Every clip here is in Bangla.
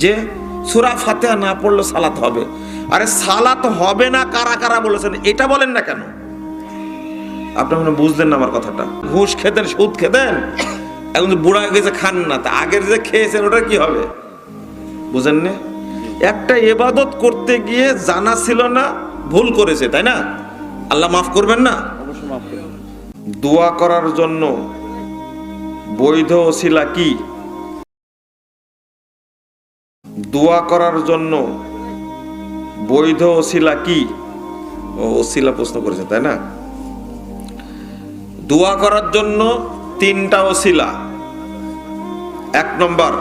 যে সূরা ফাতিহা না পড়লে সালাত হবে। আরে সালাত হবে না কারা কারা বলেছেন এটা বলেন না কেন? আপনি মনে বুঝলেন না আমার কথাটা। ঘুষ খেতেন, সুদ খেতেন, এখন বুড়া গেছে খান না, তা আগের যে খেয়েছেন ওটা কি হবে বুঝেন না? একটা ইবাদত করতে গিয়ে জানা ছিল না, ভুল করেছে, তাই না? আল্লাহ মাফ করবেন না? দোয়া করার জন্য বৈধ ওসিলা কি? দোয়া করার জন্য বৈধ ওসিলা কি? ওসিলা প্রশ্ন করেছে, তাই না? দোয়া করার জন্য তিনটা ওসিলা। এক নম্বর,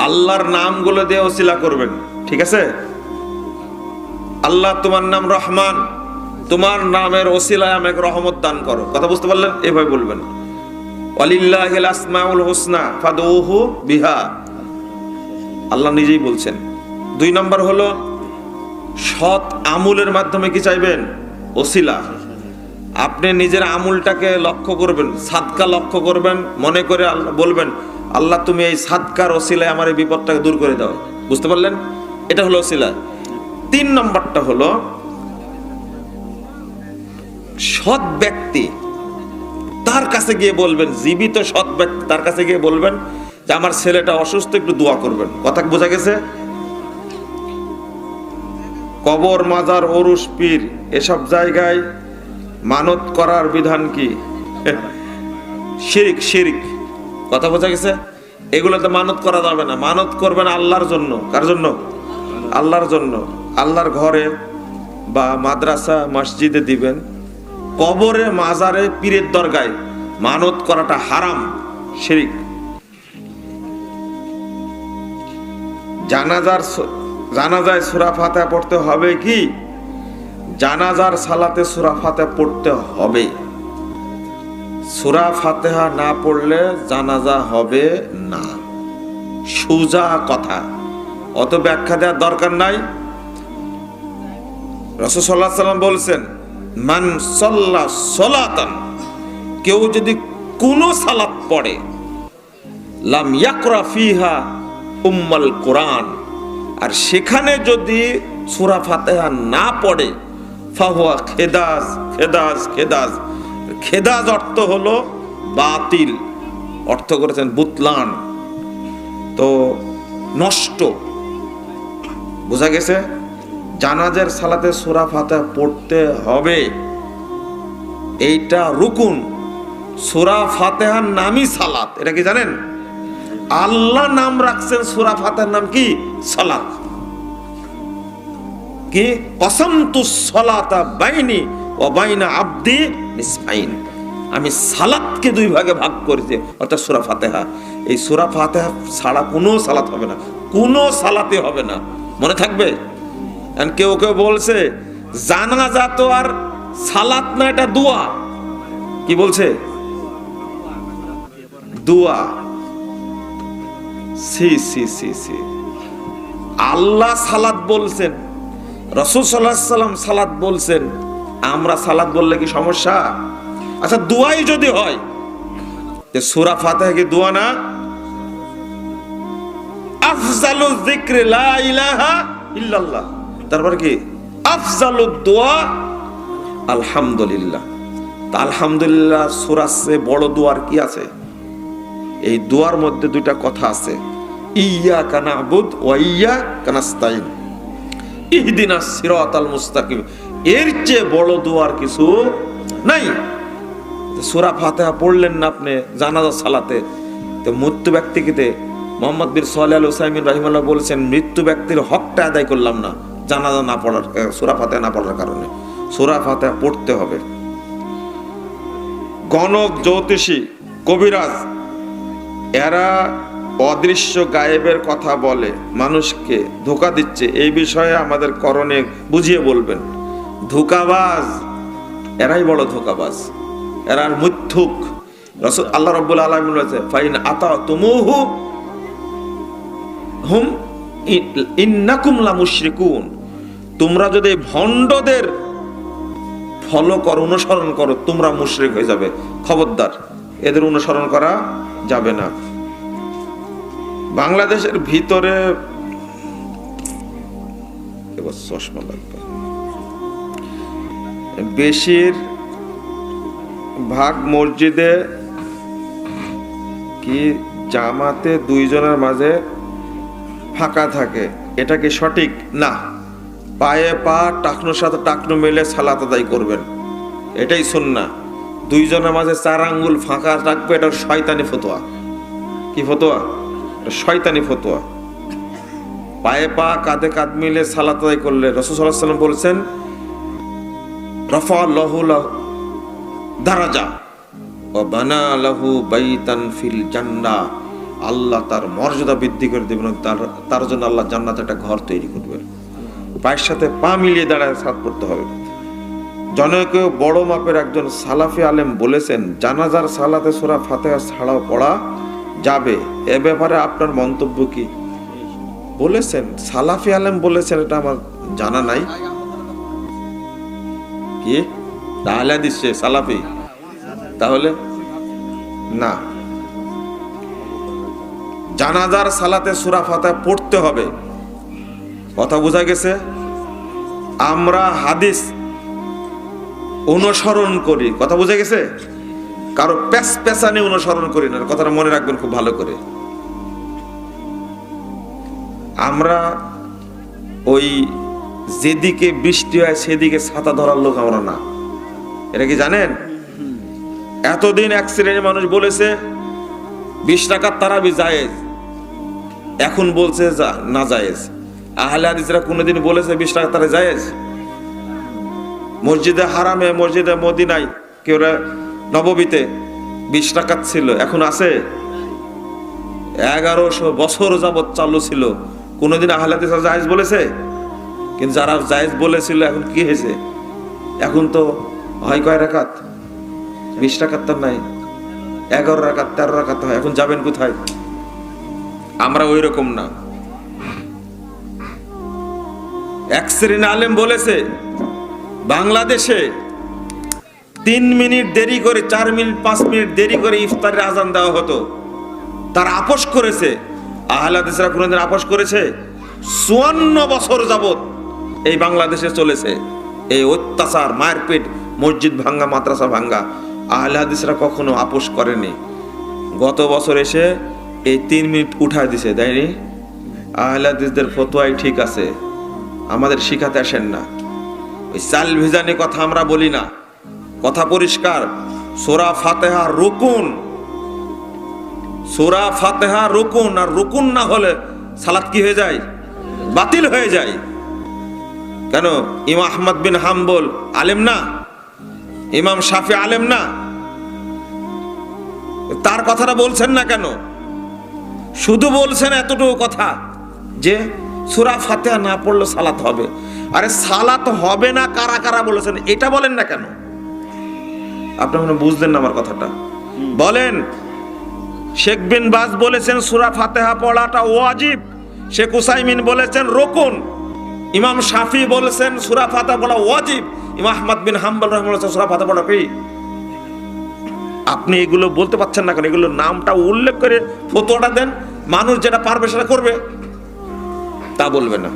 আল্লাহর নামগুলো দিয়ে ওসিলা করবেন, ঠিক আছে? আল্লাহ তোমার নাম রহমান, তোমার নামের ওসিলায় আমাকে রহমত দান করো। কথা বুঝতে পারলেন? এভাবে বলবেন, ওয়ালিল্লাহিল আসমাউল হুসনা ফাদউহু বিহা, আল্লাহ নিজেই বলছেন। দুই নম্বর হলো সৎ আমলের মাধ্যমে কি চাইবেন? ওসিলা। আপনি নিজের আমলটাকে লক্ষ্য করবেন, সাদকা লক্ষ্য করবেন, মনে করে আল্লাহ বলবেন, আল্লাহ তুমি এই সাদকার ওসিলায় আমার এই বিপদটাকে দূর করে দাও। বুঝতে পারলেন? এটা হলো ওসিলা। তিন নম্বরটা হলো সৎ ব্যক্তি, তার কাছে গিয়ে বলবেন, জীবিত সৎ ব্যক্তি তার কাছে গিয়ে বলবেন যে আমার ছেলেটা অসুস্থ, একটু দোয়া করবেন। কথা বোঝা গেছে? কবর, মাজার, ওরুস, পীর এসব জায়গায় মানত করার বিধান কি? শিরক, শিরক। কথা বোঝা গেছে? এগুলোতে মানত করা যাবে না। মানত করবেন আল্লাহর জন্য। কার জন্য? আল্লাহর জন্য। আল্লাহর ঘরে বা মাদ্রাসা মসজিদে দিবেন। কবরে, মাজারে, পীরের দরগায় মানত করাটা হারাম, শিরক। জানাজায় সূরা ফাতিহা পড়তে হবে কি? জানাজার সালাতে সূরা ফাতিহা পড়তে হবে। সূরা ফাতিহা না পড়লে জানাজা হবে না, সোজা কথা। অত ব্যাখ্যা দেওয়ার দরকার নাই। রাসূল সাল্লাল্লাহু আলাইহি ওয়াসাল্লাম বলছেন, মান সাল্লা সালাতান, কেউ যদি কোনো সালাত পড়ে, লাম ইয়াকরা ফিহা উম্মুল কোরআন, আর সেখানে যদি সূরা ফাতিহা না পড়ে, ফাহুয়া খেদাজ, খেদাজ, খেদাজ। খেদাজ অর্থ হলো বাতিল, অর্থ করেছেন বুতলান, তো নষ্ট। বোঝা গেছে? জানাজার সালাতে সূরা ফাতিহা পড়তে হবে, এইটা রুকুন। সূরা ফাতিহার নামই সালাত, এটা কি জানেন? আল্লাহ নাম রাখছেন সূরা ফাতিহার নাম কি? সালাত। কি? কসমতুস সালাতা বাইনি ওয়া বাইনা আবদি নিসফাইন, আমি সালাতকে দুই ভাগে ভাগ করেছি, অর্থাৎ সূরা ফাতিহা। এই সূরা ফাতিহা ছাড়া কোনো সালাত হবে না, কোনো সালাতে হবে না। মনে থাকবে? কেউ কেউ বলছে জানাজা তো আর সালাত না, এটা দোয়া। কি বলছে? দোয়া। সি সি সি সি। আল্লাহ সালাত বলছেন, রাসূল সাল্লাল্লাহু আলাইহি ওয়াসাল্লাম সালাত বলছেন, আমরা সালাত বললে কি সমস্যা? আচ্ছা, দোয়াই যদি হয়, যে সূরা ফাতিহা কি দোয়া না? আফজালুয যিকরি লা ইলাহা ইল্লাল্লাহ, তারপর কি? আফজালুদ দোয়া আলহামদুলিল্লাহ। তা আলহামদুলিল্লাহ সূরার চেয়ে বড় দোয়ার কি আছে? এই দোয়ার মধ্যে দুইটা কথা আছে, ইয়্যাকা না'বুদু ওয়া ইয়্যাকা নাস্তাইন, ইহদিনাস সিরাতাল মুস্তাকিম। এর চেয়ে বড় দোয়ার কিছু নাই। সূরা ফাতিহা পড়লেন না আপনি জানাজা সালাতে, তো মৃত্যু ব্যক্তিকে, মুহাম্মদ বিন সালেহ আল উসাইমিন রাহিমাহুল্লাহ বলেছেন, মৃত্যু ব্যক্তির হকটা আদায় করলাম না জানাজা না পড়ার, সূরা ফাতিহা না পড়ার কারণে। সূরা ফাতিহা পড়তে হবে। গণক, জ্যোতিষী, কবিরাজ এরা অদৃশ্য গায়েবের কথা বলে, মানুষকে ধোঁকা দিচ্ছে। এই বিষয়ে আমাদের করণে বুঝিয়ে বলবেন। ধোঁকাবাজ, এরাই বড় ধোঁকাবাজ, এরা মিথ্যুক। রাসূল আল্লাহ রাব্বুল আলামিন বলেছে, ফাইন আতাতুমুহু হুম ইন্নাকুম লা মুশরিকুন, তোমরা যদি ভণ্ডদের ফলো করো, অনুসরণ করো, তোমরা মুশরিক হয়ে যাবে। খবরদার, এদের অনুসরণ করা যাবে না। বাংলাদেশের ভিতরে এবার চশমা লাগবে, বেশির ভাগ মসজিদে কি জামাতে দুইজনের মাঝে ফাঁকা থাকে, এটা কি সঠিক? না, পায়ে পা টাকনুর সাথে টাকনু মিলে সালাত আদায় করবেন, এটাই সুন্নাহ। দুইজনের মাঝে 4 আঙ্গুল ফাঁকা রাখবে, এটা শয়তানি ফতোয়া। কি ফতোয়া? এটা শয়তানি ফতোয়া। পায়ে পা কাঁধে কাঁধ মিলে সালাত আদায় করলে রাসূল সাল্লাল্লাহু আলাইহি ওয়াসাল্লাম বলেছেন রাফাআল্লাহু লাহু দারাজা ওয়া বানা লাহু বাইতান ফিল জান্নাহ, আল্লাহ তার মর্যাদা বৃদ্ধি করে দেবেন, তার জন্য আল্লাহ জান্নাতে একটা ঘর তৈরি করবেন। পায়ের সাথে পা মিলিয়ে দাঁড়ায় সালাত পড়তে হবে। জনৈক বড় মাপের একজন সালাফি আলেম বলেছেন, জানাজার সালাতে সূরা ফাতিহা ছাড়াও পড়া যাবে, এ ব্যাপারে আপনার মন্তব্য কি? বলেছেন সালাফি আলেম বলেছেন, এটা আমার জানা নাই। কি তাহলে দিচ্ছে সালাফি? তাহলে না, জানাজার সালাতে সূরা ফাতিহা পড়তে হবে, কথা বোঝা গেছে? আমরা হাদিস অনুসরণ করি, কথা বোঝা গেছে? কারো পেছানি অনুসরণ করি না, কথাটা মনে রাখবেন খুব ভালো করে। আমরা ওই যেদিকে বৃষ্টি হয় সেদিকে ছাতা ধরার লোক আমরা না, এটা কি জানেন? এতদিন এক শ্রেণীর মানুষ বলেছে 20 রাকাত তারাবি জায়েজ, এখন বলছে না জায়েজ। আহলে হাদিসরা কোনদিন বলেছে 20 রাকাত তারাবি জায়েজ? মসজিদে হারামে, মসজিদে মদিনায়, কেউ নববীতে 20 রাকাত ছিল, এখন আছে? 1100 বছর যাবত চালু ছিল, কোনদিন আহলে হাদিসরা জায়েজ বলেছে? কিন্তু যারা জায়েজ বলেছিল এখন কি হয়েছে? এখন তো হয় কয় রাকাত? 20 রাকাত তো নাই, 11 রাকাত 13 রাকাত হয়। এখন যাবেন কোথায়? আমরা ওই রকম না। এক শ্রেণীর আলেম বলেছে বাংলাদেশে 3 মিনিট দেরি করে, 4 মিনিট 5 মিনিট দেরি করে ইফতারের আজান দেওয়া হতো, তার আপোষ করেছে। আহলে হাদিসরা কোনদিন আপোষ করেছে? 54 বছর যাবত এই বাংলাদেশে চলেছে এই অত্যাচার, মায়ের পেট, মসজিদ ভাঙ্গা, মাদ্রাসা ভাঙ্গা। আহলে হাদিসরা কখনো আপোষ করেনি। গত বছর এসে এই 3 মিনিট উঠায় দিছে, দেয়নি? আহলে হাদিসদের ফতোয়াই ঠিক আছে, আমাদের শিখাতে আসেন না। ওই চাল ভিজানি কথা আমরা বলি না, কথা পরিষ্কার। সূরা ফাতিহা রুকুন, সূরা ফাতিহা রুকুন, আর রুকুন না হলে সালাত কি হয়ে যায়? বাতিল হয়ে যায়। কেন? ইমাম আহমদ বিন হাম্বল আলেম না? ইমাম শাফি আলেম না? তার কথাটা বলছেন না কেন? শুধু বলছেন এতটুকু কথা যে সূরা ফাতিহা না পড়লে সালাত হবে। আরে সালাত হবে না কারা কারা বলেছেন, এটা বলেন না কেন? আপনি মনে বুঝলেন না আমার কথাটা। বলেন, শেখ বিন বাজ বলেছেন সূরা ফাতিহা পড়াটা ওয়াজিব, শেখ উসাইমিন বলেছেন রুকুন, ইমাম শাফি বলেছেন সূরা ফাতিহা পড়া ওয়াজিব, ইমাম আহমদ বিন হাম্বল রাহিমাহুল্লাহ সূরা ফাতিহা পড়া কি? আপনি এগুলো বলতে পারছেন না কেন? এগুলো নামটা উল্লেখ করে ফতোয়াটা দেন, মানুষ যেটা পারবে সেটা করবে, তা বলবে না।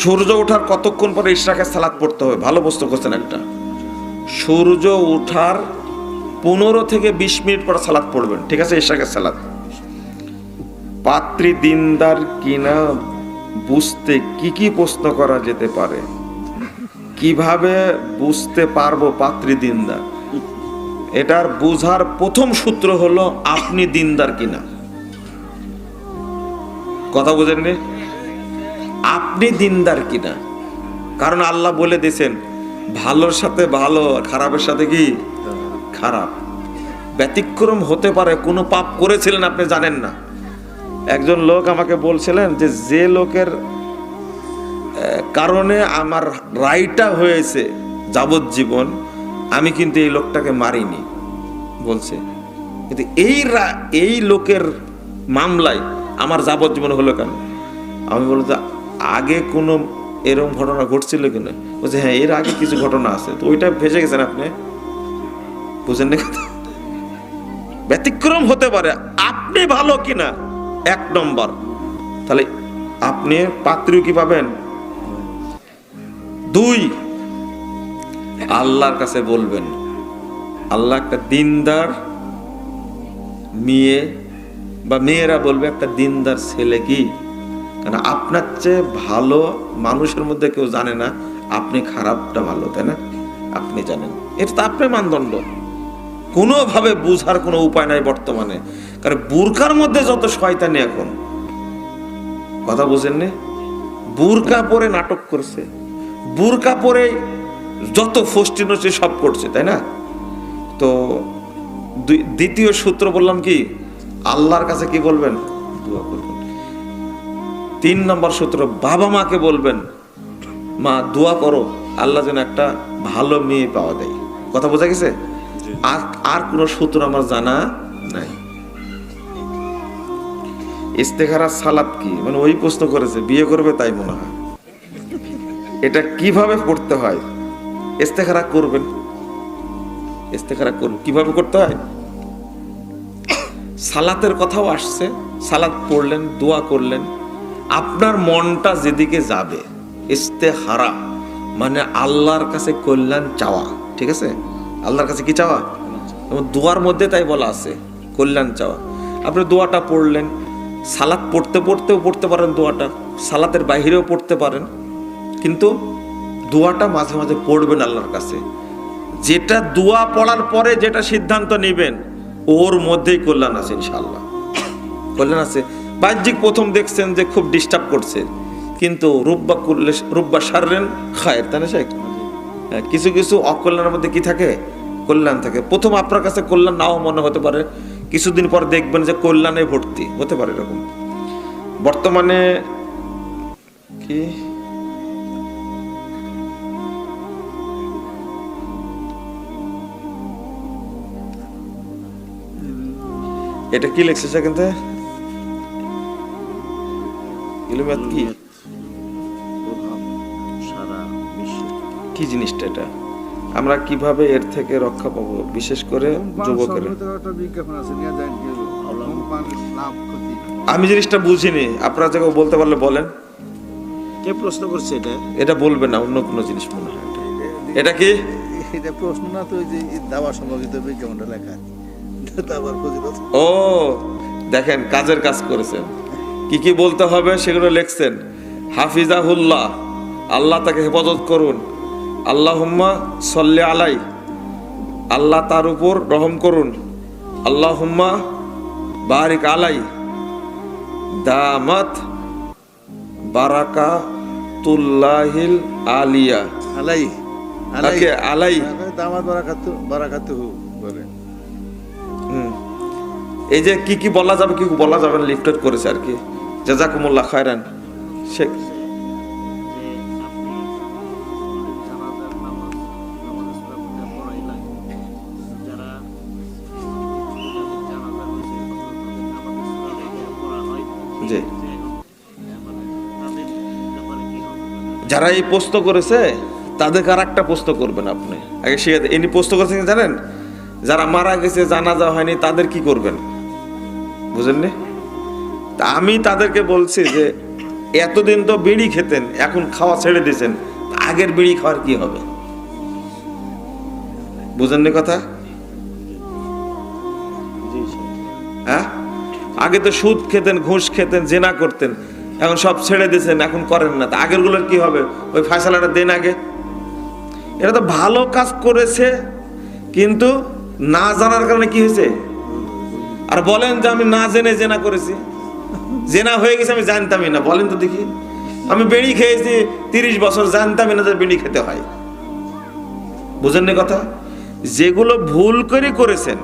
সূর্য ওঠার কতক্ষণ পরে ইশরাকের সালাত পড়তে হবে? ভালো প্রশ্ন করছেন একটা। সূর্য ওঠার 15 থেকে 20 মিনিট পর সালাত পড়বেন, ঠিক আছে? ইশরাকের সালাত। পাত্রী দিনদার কিনা বুঝতে কি কি প্রশ্ন করা যেতে পারে? কিভাবে বুঝতে পারবো পাত্রী দিনদার? এটার বুঝার প্রথম সূত্র হলো আপনি দিনদার কিনা। কথা বুঝেননি? আপনি দিনদার কিনা। কারণ আল্লাহ বলে দিয়েছেন ভালোর সাথে ভালো, খারাপের সাথে কি খারাপ। ব্যতিক্রম হতে পারে, কোনো পাপ করেছিলেন আপনি জানেন না। একজন লোক আমাকে বলছিলেন যে লোকের কারণে আমার রায়টা হয়েছে যাবজ্জীবন, আমি কিন্তু এই লোকটাকে মারিনি বলছে, কিন্তু এই লোকের মামলায় আমার যাবজ্জীবন হলো কেন? আমি বলছি আগে কোনো এরকম ঘটনা ঘটছিল কিনা? বলছে হ্যাঁ, এর আগে কিছু ঘটনা আছে, তো ওইটা ভেসে গেছেন আপনি, বুঝেন না? ব্যতিক্রম হতে পারে। আপনি ভালো কিনা 1 নম্বর। তাহলে আপনি পাত্রী কি পাবেন। 2, আল্লাহর কাছে বলবেন। আল্লাহ একটা দিনদার মেয়ে বা মেয়েরা বলবে একটা দিনদার ছেলে কি, কারণ আপনার চেয়ে ভালো মানুষের মধ্যে কেউ জানে না আপনি খারাপটা ভালো, তাই না? আপনি জানেন, এটা তো আপনার মানদণ্ড। কোনোভাবে বুঝার কোনো উপায় নাই বর্তমানে, কারণ বুরকার মধ্যে যত শয়তানি এখন, কথা বুঝেননি? বুরকা পরে নাটক করছে, বুরকা পরে যত ফষ্টি নষ্টি সব করছে, তাই না? তো দ্বিতীয় সূত্র বললাম কি, আল্লাহর কাছে কি বলবেন, দোয়া করবেন। 3 নম্বর সূত্র, বাবা মাকে বলবেন, মা দোয়া করো আল্লাহ যেন একটা ভালো মেয়ে পাওয়া যায়। কথা বোঝা গেছে? আর কোন সূত্র আমার জানা নাই। ইস্তেখারা সালাত কি, মানে ওই প্রশ্ন করেছে, বিয়ে করবে তাই মনে হয়। এটা কিভাবে পড়তে হয়? ইস্তেখারা করবেন, ইস্তেখারা করুন। কিভাবে করতে হয়? সালাতের কথাও আসছে, সালাত পড়লেন, দোয়া করলেন, আপনার মনটা যেদিকে যাবে। ইস্তেখারা মানে আল্লাহর কাছে কল্যাণ চাওয়া, ঠিক আছে? আল্লাহর কাছে কি চাওয়া? দোয়ার মধ্যে তাই বলা আছে কল্যাণ চাওয়া। আপনি দোয়াটা পড়লেন, সালাত পড়তে পড়তেও পড়তে পারেন, দোয়াটা সালাতের বাইরেও পড়তে পারেন, কিন্তু দোয়াটা মাঝে মাঝে পড়বেন আল্লাহর কাছে। যেটা দোয়া পড়ার পরে যেটা সিদ্ধান্ত নেবেন ওর মধ্যেই কল্যাণ আছে, ইনশাআল্লাহ কল্যাণ আছে। বাহ্যিক প্রথম দেখছেন যে খুব ডিস্টার্ব করছে, কিন্তু রুব্বা সাররেন খায়ের, তাই না শেখ? কিছু কিছু অকল্যাণের মধ্যে কি থাকে, কল্যাণ থাকে। প্রথম আপনার কাছে কল্যাণ নাও মনে হতে পারে, কিছুদিন পর দেখবেন যে কল্যাণে ভর্তি হতে পারে। এরকম বর্তমানে কি এটা কি লেখছে সেখান থেকে কি জিনিসটা, এটা আমরা কিভাবে এর থেকে রক্ষা পাবো, বিশেষ করে যুবকের? আমি জিনিসটা বুঝিনি, আপনারা যাকে বলতে পারলে বলেন। কে প্রশ্ন করছে এটা? এটা বলবে না, অন্য কোনো জিনিস মনে হয়। এটা কি এটা প্রশ্ন না তো, যে দাওয়া সম্পর্কিত বিজ্ঞাপনটা লেখা। ও দেখেন, কাজের কাজ করেছেন, কি কি বলতে হবে সেগুলো লিখছেন। হাফিজাহুল্লাহ, আল্লাহ তাকে হেফাজত করুন। আল্লাহুম্মা সাল্লি আলাই, আল্লাহ তার উপর রহম করুন। আল্লাহুম্মা বারিক আলাই, দামাত বারাকাতুল্লাহিল আলিয়া। আলাই তাকে আলাই দামাত বারাকাতুহু বলে। এই যে কি কি বলা যাবে কি বলা যাবে না লিফটেড করেছে আর কি। জাযাকুমুল্লাহ খায়রান। শেখ জি, যারা এই প্রশ্ন করেছে তাদেরকে আর একটা প্রশ্ন করবেন আপনি আগে। সে ইনি প্রশ্ন করেছেন জানেন, যারা মারা গেছে জানাজা হয়নি তাদের কি করবেন, বুঝেননি? তা আমি তাদেরকে বলছি যে এতদিন তো বিড়ি খেতেন, এখন খাওয়া ছেড়ে দিয়েছেন, আগের বিড়ি খাওয়ার কি হবে? বুঝেননি কথা? হ্যাঁ, আগে তো সুদ খেতেন, ঘুষ খেতেন, জেনা করতেন, এখন সব ছেড়ে দিয়েছেন, এখন করেন না। তা আগের গুলোর কি হবে? ওই ফয়সালাটা দেন আগে। এটা তো ভালো কাজ করেছে, কিন্তু না জানার কারণে কি হয়েছে? আর বলেন যে আমি না জেনে জেনা করেছি, জেনা হয়ে গেছে আমি জানতামই না, বলেন তো দেখি। আমি বিড়ি খেয়েছি 30 বছর, জানতামই না যে বিড়ি খেতে হয়। বুঝেননি কথা? যেগুলো ভুল করে করেছেন,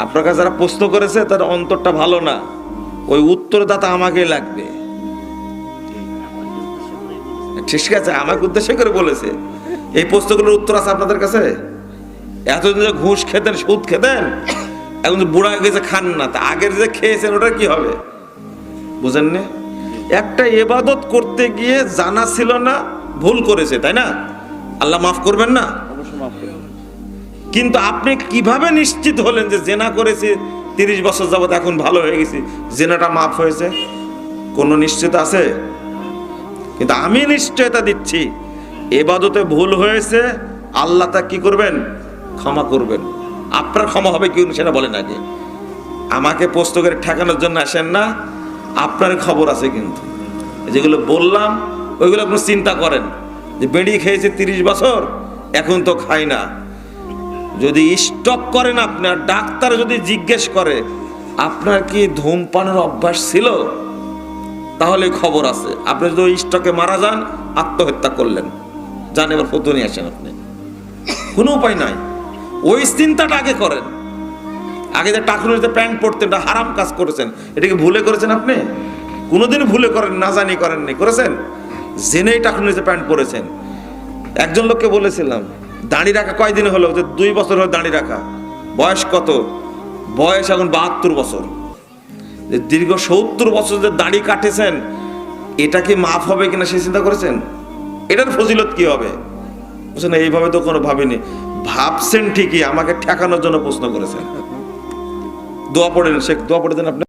আপনার কাছে যারা প্রশ্ন করেছে তার অন্তরটা ভালো না, ওই উত্তরদাতা আমাকে লাগবে। ঠিক আছে, আমাকে উদ্দেশ্য করে বলেছে। এই প্রশ্নগুলোর উত্তর আছে আপনাদের কাছে? এতদিন যে ঘুষ খেতেন, সুদ খেতেন, এখন বুড়া গেছে খান না, তা আগের যে খেয়েছেন ওটা কি হবে? বুঝেননি? একটা ইবাদত করতে গিয়ে জানা ছিল না, ভুল করেছে, তাই না? আল্লাহ মাফ করবেন না? অবশ্যই মাফ করবেন। কিন্তু আপনি কিভাবে নিশ্চিত হলেন যে জেনা করেছে 30 বছর যাবত এখন ভালো হয়ে গেছি, জেনাটা মাফ হয়েছে? কোনো নিশ্চয়তা আছে? কিন্তু আমি নিশ্চয়তা দিচ্ছি, ইবাদতে ভুল হয়েছে, আল্লাহ তা কি করবেন? ক্ষমা করবেন। আপনার ক্ষমা হবে কি সেটা বলেন আগে। আমাকে প্রশ্ন করে ঠেকানোর জন্য আসেন না, আপনার খবর আছে। কিন্তু যেগুলো বললাম ওইগুলো আপনি চিন্তা করেন, যে বেড়ি খেয়েছে 30 বছর, এখন তো খাই না। যদি স্টপ করেন আপনি, আর ডাক্তার যদি জিজ্ঞেস করে আপনার কি ধূমপানের অভ্যাস ছিল, তাহলে খবর আছে। আপনি যদি ওই স্টকে মারা যান, আত্মহত্যা করলেন, জান এবার ফটো নিয়ে আসেন। আপনি কোনো উপায় নাই, ওই চিন্তাটা আগে করেন। আগে যে টাকুনের যে প্যান্ট পরতেন, এটা হারাম কাজ করেছেন, এটাকে ভুলে করেছেন আপনি? কোনোদিন ভুলে করেন না, জানি করেননি, করেছেন জেনেই টাকুনের যে প্যান্ট পরেছেন। একজন লোককে বলেছিলাম, দাড়ি রাখা কয়দিন হলো? যে 2 বছর হলো দাড়ি রাখা। বয়স কত? বয়স এখন 72 বছর। যে দীর্ঘ 70 বছর যে দাড়ি কাটেছেন, এটা কি মাফ হবে কিনা সে চিন্তা করেছেন? এটার ফজিলত কি হবে? বুঝছেন, এইভাবে তো কোনো ভাবিনি। ভাবছেন ঠিকই, আমাকে ঠেকানোর জন্য প্রশ্ন করেছেন। দোয়া পড়েন, শেখ দোয়া পড়ে দেন আপনি।